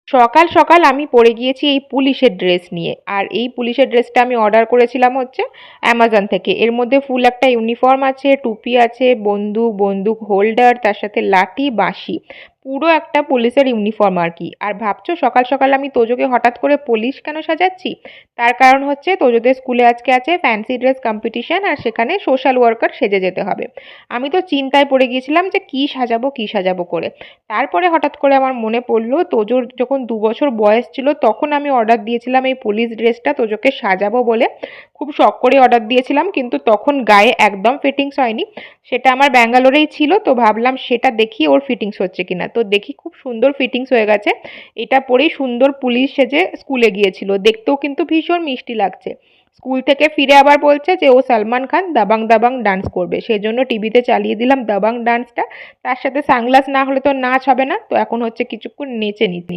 সকাল সকাল আমি পরে গিয়েছি এই পুলিশের ড্রেস নিয়ে। আর এই পুলিশের ড্রেসটা আমি অর্ডার করেছিলাম হচ্ছে অ্যামাজন থেকে। এর মধ্যে ফুল একটা ইউনিফর্ম আছে, টুপি আছে, বন্দুক, বন্দুক হোল্ডার, তার সাথে লাঠি, বাঁশি। পুরো একটা পুলিশের ইউনিফর্ম আর কি। আর ভাবছো সকাল সকাল আমি তোজোকে হঠাৎ করে পুলিশ কেন সাজাচ্ছি? তার কারণ হচ্ছে তোজোদের স্কুলে আজকে আছে ফ্যান্সি ড্রেস কম্পিটিশন, আর সেখানে সোশ্যাল ওয়ার্কার সেজে যেতে হবে। আমি তো চিন্তায় পড়ে গিয়েছিলাম যে কী সাজাবো কী সাজাবো করে। তারপরে হঠাৎ করে আমার মনে পড়লো তোজোর যখন 2 বছর বয়স ছিল তখন আমি অর্ডার দিয়েছিলাম এই পুলিশ ড্রেসটা তোজোকে সাজাবো বলে। খুব শখ করে অর্ডার দিয়েছিলাম, কিন্তু তখন গায়ে একদম ফিটিংস হয়নি। সেটা আমার ব্যাঙ্গালোরেই ছিল, তো ভাবলাম সেটা দেখি ওর ফিটিংস হচ্ছে কিনা। তো দেখি খুব সুন্দর ফিটিংস হয়ে গেছে। এটা পরেই সুন্দর পুলিশ সেজে স্কুলে গিয়েছিল, দেখতেও কিন্তু ভীষণ মিষ্টি লাগছে। স্কুল থেকে ফিরে আবার বলছে যে ও সালমান খান দাবাং দাবাং ডান্স করবে, সেজন্য টিভিতে চালিয়ে দিলাম দাবাং ডান্সটা। তার সাথে সানগ্লাস না হলে তো নাচ হবে না, তো এখন হচ্ছে কিছুক্ষণ নেচে নিচ্ছি।